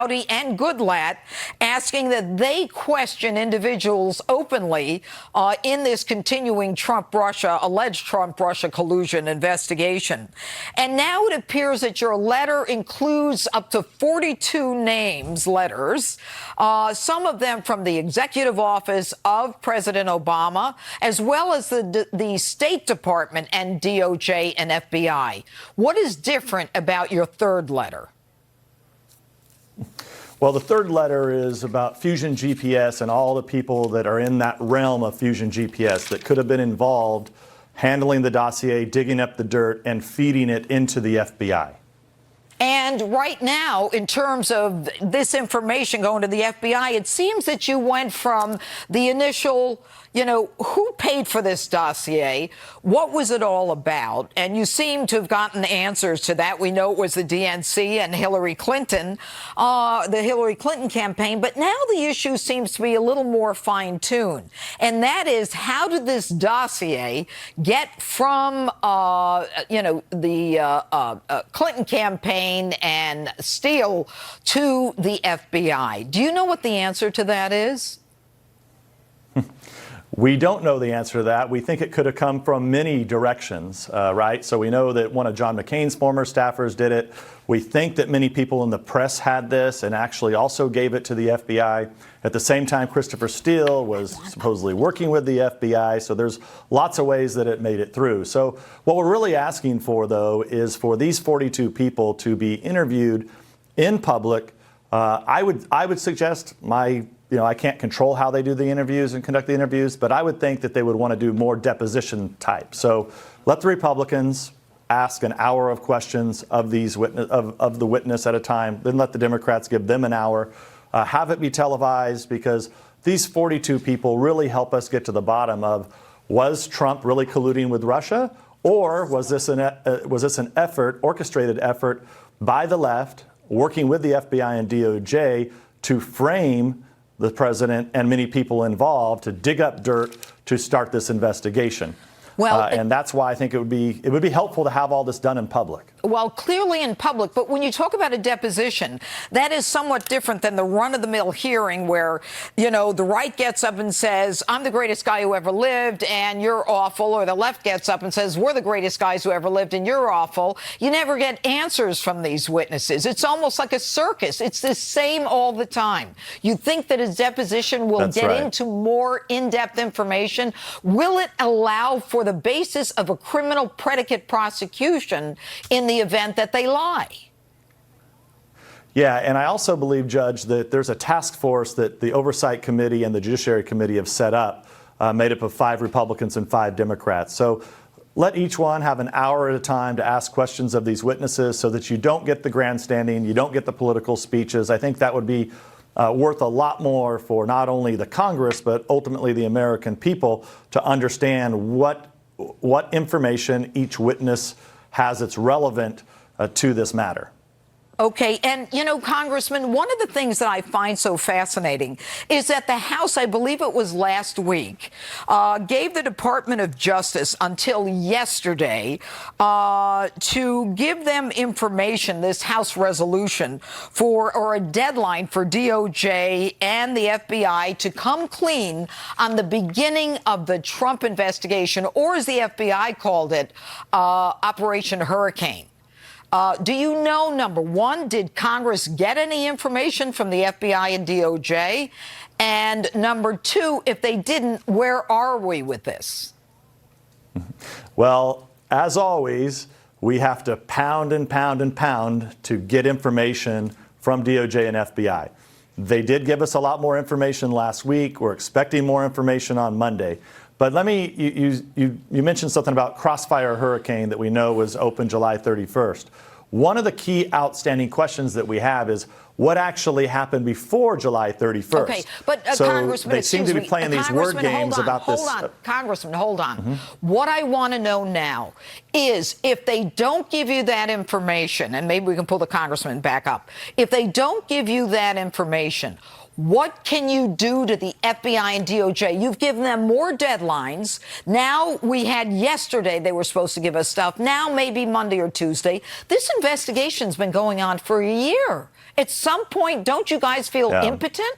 and Goodlatte, asking that they question individuals openly in this continuing alleged Trump-Russia collusion investigation. And now it appears that your letter includes up to 42 letters, some of them from the executive office of President Obama, as well as the State Department and DOJ and FBI. What is different about your third letter? Well, the third letter is about Fusion GPS and all the people that are in that realm of Fusion GPS that could have been involved handling the dossier, digging up the dirt, and feeding it into the FBI. And right now, in terms of this information going to the FBI, it seems that you went from the initial, who paid for this dossier? What was it all about? And you seem to have gotten answers to that. We know it was the DNC and Hillary Clinton, the Hillary Clinton campaign. But now the issue seems to be a little more fine-tuned. And that is, how did this dossier get from, the Clinton campaign and Steele to the FBI? Do you know what the answer to that is? We don't know the answer to that. We think it could have come from many directions, right? So we know that one of John McCain's former staffers did it. We think that many people in the press had this and actually also gave it to the FBI. At the same time, Christopher Steele was supposedly working with the FBI. So there's lots of ways that it made it through. So what we're really asking for, though, is for these 42 people to be interviewed in public. I would suggest I can't control how they do the interviews and conduct the interviews, but I would think that they would want to do more deposition type. So let the Republicans ask an hour of questions of these of the witness at a time, then let the Democrats give them an hour. Have it be televised, because these 42 people really help us get to the bottom of, was Trump really colluding with Russia, or was this an orchestrated effort by the left, working with the FBI and DOJ to frame the president and many people involved to dig up dirt to start this investigation? Well, and that's why I think it would be helpful to have all this done in public. Well, clearly in public, but when you talk about a deposition, that is somewhat different than the run-of-the-mill hearing where, the right gets up and says, I'm the greatest guy who ever lived and you're awful, or the left gets up and says, we're the greatest guys who ever lived and you're awful. You never get answers from these witnesses. It's almost like a circus. It's the same all the time. You think that a deposition will get into more in-depth information? Will it allow for the basis of a criminal predicate prosecution in the event that they lie? Yeah, and I also believe, Judge, that there's a task force that the Oversight Committee and the Judiciary Committee have set up, made up of 5 Republicans and 5 Democrats. So let each one have an hour at a time to ask questions of these witnesses so that you don't get the grandstanding, you don't get the political speeches. I think that would be worth a lot more for not only the Congress, but ultimately the American people to understand what information each witness has that's relevant to this matter. Okay. And, Congressman, one of the things that I find so fascinating is that the House, I believe it was last week, gave the Department of Justice until yesterday to give them information, this House resolution, or a deadline for DOJ and the FBI to come clean on the beginning of the Trump investigation, or as the FBI called it, Operation Hurricane. Do you know, number one, did Congress get any information from the FBI and DOJ? And number two, if they didn't, where are we with this? Well, as always, we have to pound and pound and pound to get information from DOJ and FBI. They did give us a lot more information last week. We're expecting more information on Monday. But you mentioned something about Crossfire Hurricane that we know was open July 31st. One of the key outstanding questions that we have is what actually happened before July 31st. Okay, but so Congressman, they seem to be playing these word games about this. Hold on, Congressman, hold on. What I want to know now is, if they don't give you that information, and maybe we can pull the Congressman back up, if they don't give you that information, what can you do to the FBI and DOJ? You've given them more deadlines. Now, we had yesterday they were supposed to give us stuff. Now, maybe Monday or Tuesday. This investigation's been going on for a year. At some point, don't you guys feel impotent?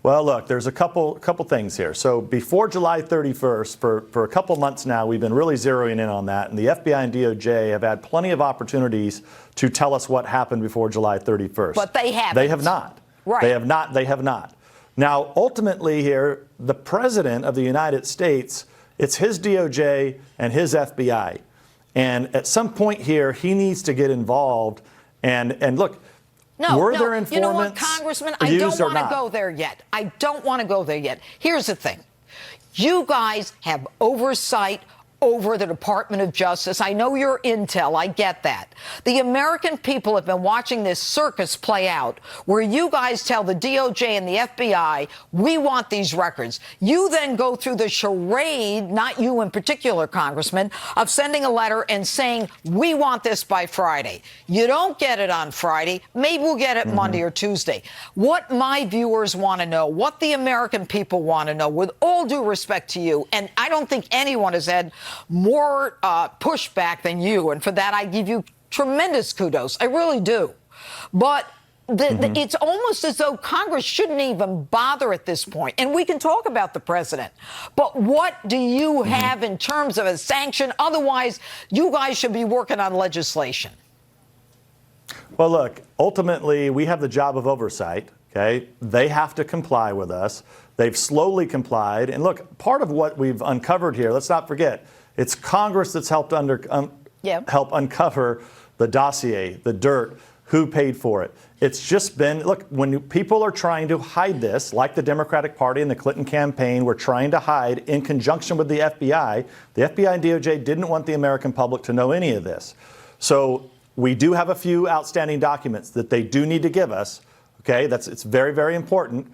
Well, look, there's a couple things here. So before July 31st, for a couple months now, we've been really zeroing in on that. And the FBI and DOJ have had plenty of opportunities to tell us what happened before July 31st. But they haven't. They have not. Right. They have not. They have not. Now, ultimately here, the President of the United States, it's his DOJ and his FBI. And at some point here, he needs to get involved. And look, were there informants? You know what, Congressman? I don't want to go there yet. I don't want to go there yet. Here's the thing. You guys have oversight over the Department of Justice. I know you're intel. I get that. The American people have been watching this circus play out where you guys tell the DOJ and the FBI, we want these records. You then go through the charade, not you in particular, Congressman, of sending a letter and saying, we want this by Friday. You don't get it on Friday. Maybe we'll get it Monday or Tuesday. What my viewers want to know, what the American people want to know, with all due respect to you, and I don't think anyone has had more pushback than you, and for that I give you tremendous kudos. I really do. But it's almost as though Congress shouldn't even bother at this point. And we can talk about the president, but what do you have in terms of a sanction? Otherwise, you guys should be working on legislation. Well, look, ultimately, we have the job of oversight. Okay, they have to comply with us. They've slowly complied. And look, part of what we've uncovered here, let's not forget, it's Congress that's helped help uncover the dossier, the dirt, who paid for it. It's just been, look, when people are trying to hide this, like the Democratic Party and the Clinton campaign were trying to hide in conjunction with the FBI and DOJ didn't want the American public to know any of this. So we do have a few outstanding documents that they do need to give us. Okay, it's very, very important.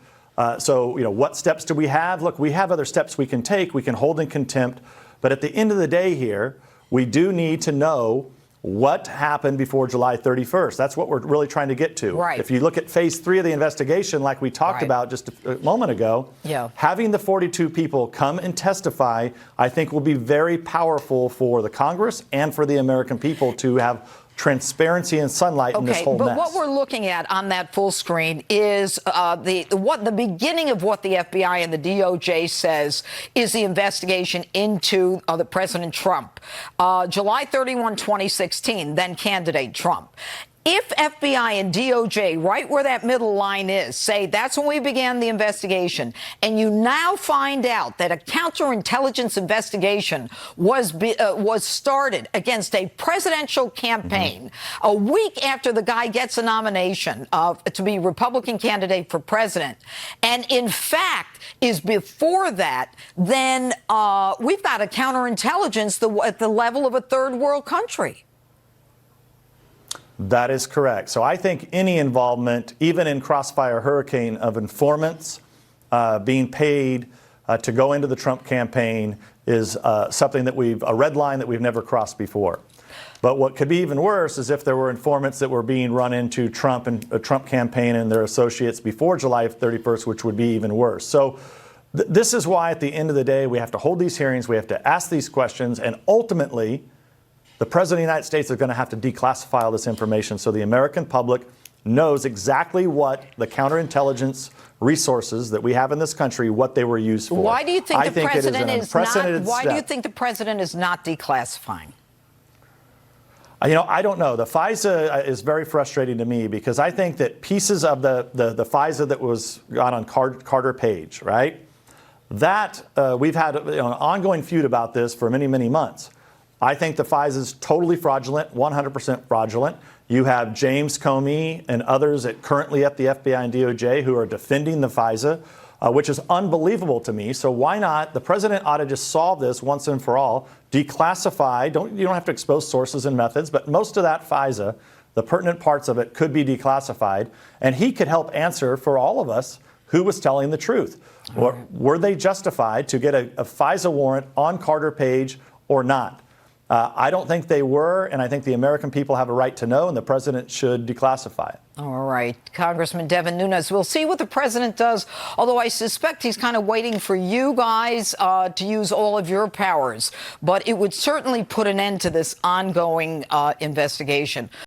So, what steps do we have? Look, we have other steps we can take. We can hold in contempt. But at the end of the day here, we do need to know what happened before July 31st. That's what we're really trying to get to. Right. If you look at phase 3 of the investigation, like we talked about just a moment ago, having the 42 people come and testify, I think will be very powerful for the Congress and for the American people to have transparency and sunlight in this whole mess. But what we're looking at on that full screen is the beginning of what the FBI and the DOJ says is the investigation into the President Trump. July 31, 2016, then candidate Trump. If FBI and DOJ, right where that middle line is, say that's when we began the investigation, and you now find out that a counterintelligence investigation was started against a presidential campaign a week after the guy gets a nomination to be Republican candidate for president, and in fact is before that, then we've got a counterintelligence at the level of a third world country. That is correct. So I think any involvement, even in Crossfire Hurricane, of informants being paid to go into the Trump campaign is something that a red line that we've never crossed before. But what could be even worse is if there were informants that were being run into Trump and a Trump campaign and their associates before July 31st, which would be even worse. So this is why at the end of the day, we have to hold these hearings, we have to ask these questions, and ultimately, the President of the United States is going to have to declassify all this information so the American public knows exactly what the counterintelligence resources that we have in this country, what they were used for. Why do you think the president is not? Why step. do you think the president is not declassifying? I don't know. The FISA is very frustrating to me because I think that pieces of the FISA that was got on Carter Page, right? That we've had an ongoing feud about this for many, many months. I think the FISA is totally fraudulent, 100% fraudulent. You have James Comey and others currently at the FBI and DOJ who are defending the FISA, which is unbelievable to me. So why not? The president ought to just solve this once and for all, declassify. You don't have to expose sources and methods, but most of that FISA, the pertinent parts of it, could be declassified, and he could help answer for all of us who was telling the truth. Or were they justified to get a FISA warrant on Carter Page or not? I don't think they were, and I think the American people have a right to know, and the president should declassify it. All right. Congressman Devin Nunes, we'll see what the president does, although I suspect he's kind of waiting for you guys to use all of your powers. But it would certainly put an end to this ongoing investigation.